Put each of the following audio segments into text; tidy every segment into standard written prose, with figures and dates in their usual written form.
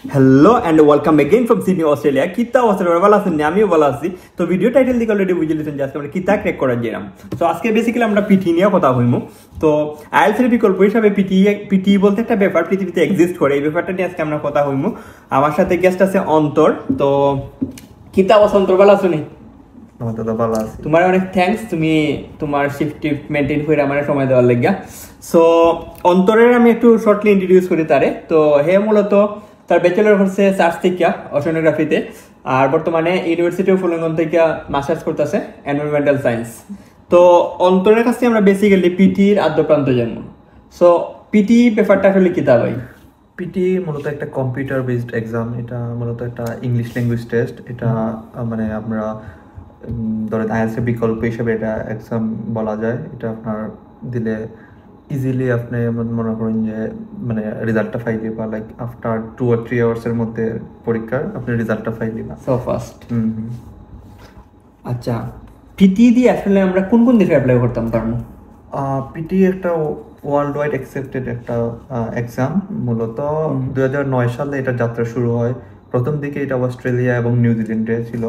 Hello and welcome again from Sydney Australia. কিতা Australia ভালো আছেন? আমিও ভালো আছি। তো ভিডিও টাইটেল দিকে অলরেডি বুঝে লিখেছেন যে আজকে আমরা কিতা ক্র্যাক করার যেরাম। তো আজকে বেসিক্যালি আমরা পিটি নিয়ে কথা হইমু। তো আইএলটিএস বিকল্প হিসাবে পিটি বলতে একটা ব্যাপার পৃথিবীতে এক্সিস্ট করে, এই ব্যাপারটা নিয়ে আজকে আমরা কথা হইমু। আমার সাথে গেস্ট আছে অন্তর। তো কিতা অবস্থা অন্তর, ভালো আছো নি? তোমার অনেক থ্যাঙ্কস, তুমি তোমার শিফট মেনটেন করে আমার সময় দেওয়ার লাগিয়া। সো অন্তরের আমি একটু শর্টলি ইন্ট্রোডিউস করি তারে। তো হে মূলত তার ব্যাচেলর হচ্ছে চার্চ থেকে ওশেনোগ্রাফিতে, আর বর্তমানে ইউনিভার্সিটি অফ উলঙ্গন থেকে মাস্টার্স করতেছে এনভায়রনমেন্টাল সায়েন্স। তো অন্তরের কাছে আমরা বেসিক্যালি পিটির আদ্যপ্রান্ত জন্ম। সো পিটি ব্যাপারটা আসলে কিতা ভাই? পিটি মূলত একটা কম্পিউটার বেসড এক্সাম। এটা মূলত একটা ইংলিশ ল্যাঙ্গুয়েজ টেস্ট। এটা মানে আমরা ধরেন আইএলটিএস এর বিকল্প হিসেবে এটা এক্সাম বলা যায়। এটা আপনার দিলে ইজিলি আপনি মনে করেন যে মানে রেজাল্টটা পাই দিবা, লাইক আফটার 2 or 3 আওয়ার্স এর মধ্যে পরীক্ষার আপনি রেজাল্টটা পাই দিবা। So fast. আচ্ছা, পিটি দিয়ে আসলে আমরা কোন কোন দেশে অ্যাপ্লাই করতাম পারবো? পিটি একটা ওয়ার্ল্ড ওয়াইড অ্যাকসেপ্টেড একটা এক্সাম। মূলত 2009 সালে এটা যাত্রা শুরু হয়। প্রথম দিকে এটা অস্ট্রেলিয়া এবং নিউজিল্যান্ডে ছিল।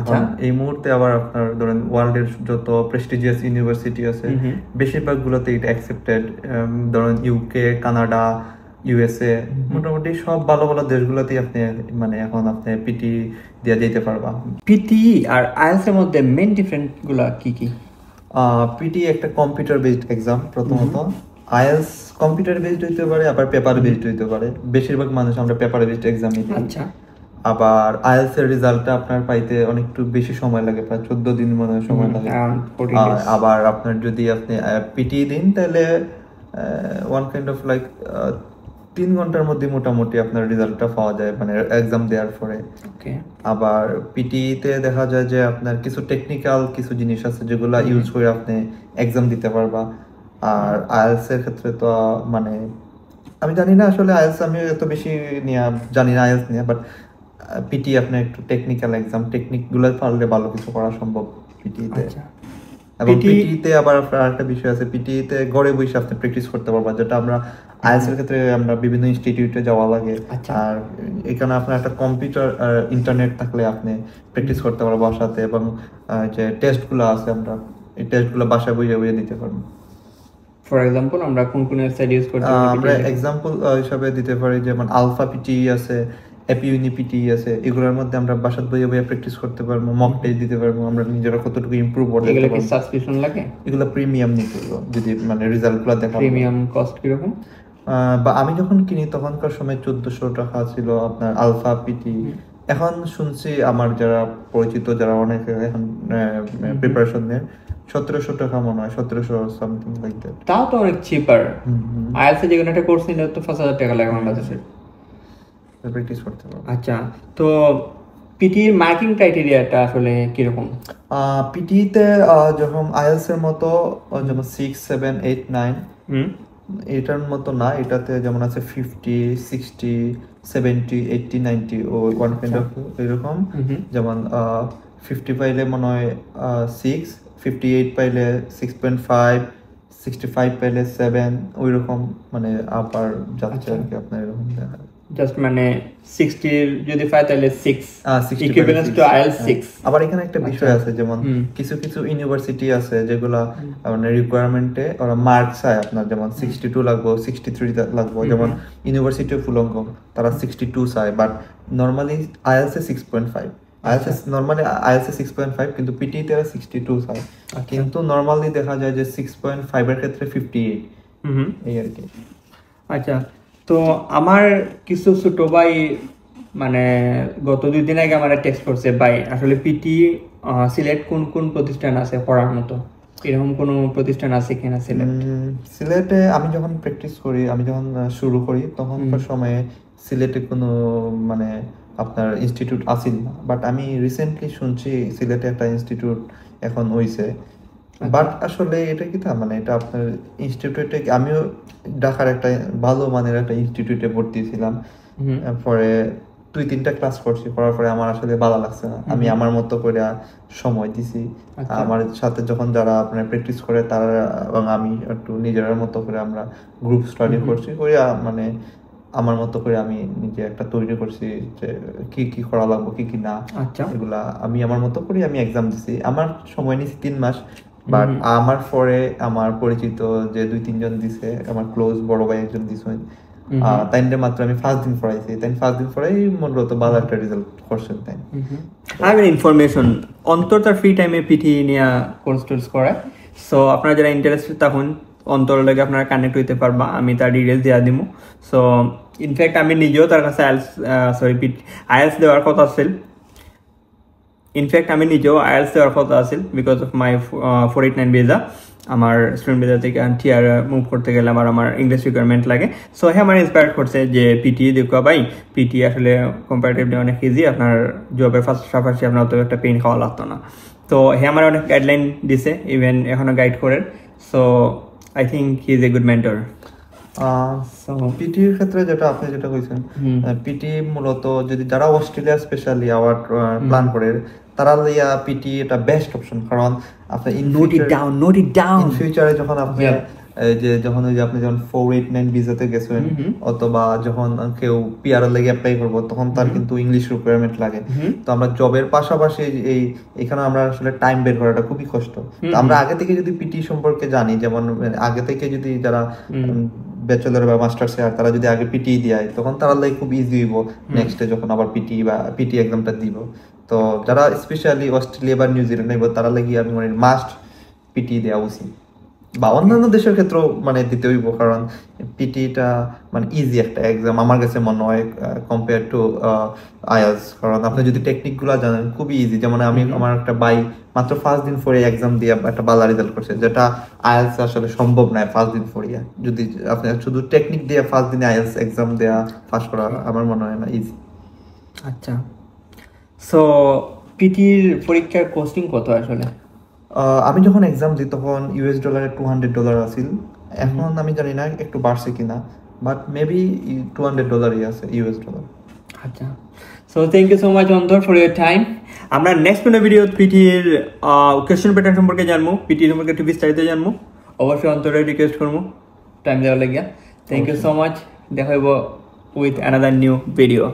এখন এই মুহূর্তে আবার আপনার ধরেন ওয়ার্ল্ডের যত প্রেস্টিজিয়াস ইউনিভার্সিটি আছে বেশিরভাগগুলোতে এটা অ্যাকসেপ্টেড। ধরেন ইউকে, কানাডা, ইউএসএ, মোটামুটি সব ভালো ভালো দেশগুলোতেই আপনি মানে এখন আপনি পিটি দিয়ে যেতে পারবা। পিটি আর আইএলটিএস এর মধ্যে মেইন ডিফারেন্স গুলা কি কি? পিটি একটা কম্পিউটার বেসড এক্সাম। প্রথমত আইএলটিএস কম্পিউটার বেসড হইতে পারে, আবার পেপার বেসড হইতে পারে। বেশিরভাগ মানুষ আমরা পেপার বেসড এক্সাম দিই। আচ্ছা। আবার আইএলটিএস এর রেজাল্টটা আপনার পাইতে অনেকটু বেশি সময় লাগে, প্রায় 14 দিন মনে হয় সময় লাগে। আবার আপনার যদি আপনি পিটি দিন তাহলে ওয়ান কাইন্ড অফ লাইক 3 ঘন্টার মধ্যে মোটামুটি আপনার রেজাল্টটা পাওয়া যায়, মানে এক্সাম দেওয়ার পরে। আবার পিটিতে দেখা যায় যে আপনার কিছু টেকনিক্যাল কিছু জিনিস আছে যেগুলো ইউজ করে আপনি এক্সাম দিতে পারবা। আর আইএলটিএস এর ক্ষেত্রে তো মানে আমি জানি না আসলে আইএলটিএস, আমি এত বেশি নিয়ে জানি না আইএলটিএস নিয়ে, বাট পিটি আপনার একটু টেকনিক্যাল এক্সাম, টেকনিকগুলো পারলে ভালো কিছু করা সম্ভব পিটিতে। এবং পিটিতে আবার আরেকটা বিষয় আছে, পিটিতে ঘরে বসে আপনি প্র্যাকটিস করতে পারবা, যেটা আমরা আইএলটিএস এর ক্ষেত্রে আমরা বিভিন্ন ইনস্টিটিউটে যাওয়া লাগে। আর এখানে আপনার একটা কম্পিউটার আর ইন্টারনেট থাকলে আপনি প্র্যাকটিস করতে পারবো বাসাতে, এবং যে টেস্টগুলো আছে আমরা এই টেস্টগুলো বাসায় বসে বসে দিতে পারবো। ফর এক্সাম্পল আমরা কোন কোন ওয়েবসাইট ইউজ করতে পারি? আমরা এক্সাম্পল হিসাবে দিতে পারি যেমন আলফা পিটি আছে, এপিউনি পিটি আছে। এগুলোর মধ্যে আমরা বাসাত বইয়ে বইয়ে প্র্যাকটিস করতে পারবো, মক টেস্ট দিতে পারবো, আমরা নিজেরা কতটুকু ইমপ্রুভ করতে পারবো। এগুলো কি সাবস্ক্রিপশন লাগে? এগুলো প্রিমিয়াম নিতে হবে যদি মানে রেজাল্টগুলো দেখা। প্রিমিয়াম কস্ট কি রকম? বা আমি যখন কিনি তখনকার সময় 1400 টাকা ছিল আপনার আলফা পিটি। এখন শুনছি আমার যারা পরিচিত যারা অনেক এখন প্রিপারেশন নেয় 1700 টাকা মনে হয়, 1700 সামথিং লাইক দ্যাট। তাও তো অনেক চিপার। আইএলটিএস যে কোনো একটা কোর্স নিলে তো 5000 টাকা লাগে বাংলাদেশে প্র্যাকটিস করতে পারবো। আচ্ছা, তো পিটির মার্কিং ক্রাইটেরিয়াটা আসলে কি রকম? পিটিতে যখন আইএলটিএস এর মতো যেমন 6, 7, 8, 9 এটার মতো না। এটাতে যেমন আছে 50, 60, 70, 80, 90 ও ওয়ান কাইন্ড অফ এরকম। যেমন 50 পাইলে মনে হয় 6, 58 পাইলে 6.5, 65 পাইলে 7, ওই রকম মানে আপার যাচ্ছে আর কি আপনার এরকম দেখা। জাস্ট মানে 60 যদি পায় তাহলে 6 ইকুইভ্যালেন্স টু আইএলটিএস 6। আবার এখানে একটা বিষয় আছে, যেমন কিছু কিছু ইউনিভার্সিটি আছে যেগুলা মানে রিকোয়ারমেন্টে ওরা মার্ক চায় আপনার, যেমন 62 লাগবে, 63 লাগবে। যেমন ইউনিভার্সিটি অফ উলঙ্গম তারা 62 চায়, but normally IELTS 6.5। IELTS normally IELTS 6.5, কিন্তু পিটিতে এরা 62 চায়। কিন্তু নরমালি দেখা যায় যে 6.5 এর ক্ষেত্রে 58 এই আর কি। আচ্ছা, তো আমার কিছু ছোট ভাই মানে গত 2 দিন আগে আমার টেক্সট করছে, ভাই আসলে পিটি সিলেট কোন কোন প্রতিষ্ঠান আছে পড়ার মতো, এরকম কোনো প্রতিষ্ঠান আছে কিনা সিলেটে? আমি যখন প্র্যাকটিস করি, আমি যখন শুরু করি তখনকার সময়ে সিলেটে কোনো মানে আপনার ইনস্টিটিউট আসিল না, বাট আমি রিসেন্টলি শুনছি সিলেটে একটা ইনস্টিটিউট এখন হইছে। বাট আসলে এটা কি মানে এটা আপনার ইনস্টিটিউটে, আমিও ঢাকার একটা ভালো মানের একটা ইনস্টিটিউটে ভর্তি ছিলাম। পরে 2-3টা ক্লাস করছি, করার পরে আমার আসলে ভালো লাগছে না। আমি আমার মতো করে সময় দিছি। আমার সাথে যখন যারা আপনার প্র্যাকটিস করে তারা এবং আমি একটু নিজের মতো করে আমরা গ্রুপ স্টাডি করছি, করে মানে আমার মতো করে আমি নিজে একটা তৈরি করছি যে কি কি করা লাগবে কি কি না, আচ্ছা এগুলা আমি আমার মতো করে আমি এক্সাম দিছি। আমার সময় নিয়েছি 3 মাস, বাট আমার পরে আমার পরিচিত যে 2-3 জন দিছে, আমার ক্লোজ বড় ভাই একজন দিছেন, তাইলে মাত্র আমি 5 দিন পড়াইছি, তাই 5 দিন পরেই মূলত ভালো একটা রেজাল্ট করছেন। তাই আই মিন ইনফরমেশন অন্তর তার ফ্রি টাইমে পিটি নিয়ে কোর্স টোর্স করায়। সো আপনারা যারা ইন্টারেস্টেড তখন অন্তর লাগে আপনারা কানেক্ট হইতে পারবা, আমি তার ডিটেলস দিয়ে দিব। সো ইনফ্যাক্ট আমি নিজেও তার কাছে আইএলস দেওয়ার কথা ছিল। ইনফ্যাক্ট আমি নিজেও আইএলস দেওয়ার কথা আছিল বিকজ অফ মাই 489 ভিসা। আমার স্টুডেন্ট ভিসা থেকে টিআর মুভ করতে গেলে আমার ইংলিশ রিকোয়ারমেন্ট লাগে। সো হ্যাঁ আমার ইন্সপায়ার করছে যে পিটি দেখো ভাই, পিটি আসলে কম্পারেটিভলি অনেক ইজি, আপনার জবের পাশাপাশি আপনার অত একটা পেইন খাওয়া লাগতো না। তো হ্যাঁ আমার অনেক গাইডলাইন দিছে, ইভেন এখনো গাইড করেন। So I think he is a good mentor. পিটির ক্ষেত্রে যেটা আপনি যেটা কইছেন, পিটি মূলত যদি যারা অস্ট্রেলিয়া স্পেশালি আওয়ার প্ল্যান করে তারা লিয়া পিটি এটা বেস্ট অপশন, কারণ আপনি নোট ইট ডাউন ইন ফিউচারে যখন আপনি যখন আপনি যখন 489 ভিসাতে গেছেন অথবা যখন কেউ পিআর এর লাগি অ্যাপ্লাই করব তখন তার কিন্তু ইংলিশ রিকোয়ারমেন্ট লাগে। তো আমরা জবের পাশাপাশি এখানে আমরা আসলে টাইম বের করাটা খুবই কষ্ট। তো আমরা আগে থেকে যদি পিটি সম্পর্কে জানি, যেমন আগে থেকে যদি যারা ব্যাচেলর বা মাস্টার্স আর তারা যদি আগে পিটি দেয় তখন তারা লাগে খুব ইজি হইব নেক্সটে যখন আবার পিটি এক্সামটা দিব। তো যারা স্পেশালি অস্ট্রেলিয়া বা নিউজিল্যান্ড নেব তারা লাগি আমি মনে মাস্ট পিটি দেওয়া উচিত, বা অন্যান্য দেশের ক্ষেত্রেও মানে দিতে হইব, কারণ পিটিটা মানে ইজি একটা এক্সাম আমার কাছে মনে হয় কম্পেয়ার টু আইএলটিএস। কারণ আপনি যদি টেকনিকগুলো জানেন খুবই ইজি, যেমন আমার একটা ভাই মাত্র 5 দিন পরে এক্সাম দিয়ে একটা ভালো রেজাল্ট করছে, যেটা আইএলটিএস আসলে সম্ভব নয় 5 দিন পরে। যদি আপনি শুধু টেকনিক দিয়ে 5 দিনে আইএলটিএস এক্সাম দেওয়া পাস করা আমার মনে হয় না ইজি। আচ্ছা, সো পিটির পরীক্ষার কস্টিং কত আসলে? আমি যখন এক্সাম দিই তখন $200 আছিল, এখন আমি জানি না একটু বাড়ছে কিনা, বাট মেবি $200 আছে $। আচ্ছা, so thank you so much Antar for your time. আমরা নেক্সট কোনো ভিডিও পিটির কোয়েশ্চেন প্যাটার্ন সম্পর্কে জানবো, পিটি সম্পর্কে একটু বিস্তারিত জানবো। অবশ্যই অন্তরে রিকোয়েস্ট করবো টাইম দেওয়ার লাগিয়া। থ্যাংক ইউ সো মাচ, দেখা হইব উইথ অ্যানাদার নিউ ভিডিও।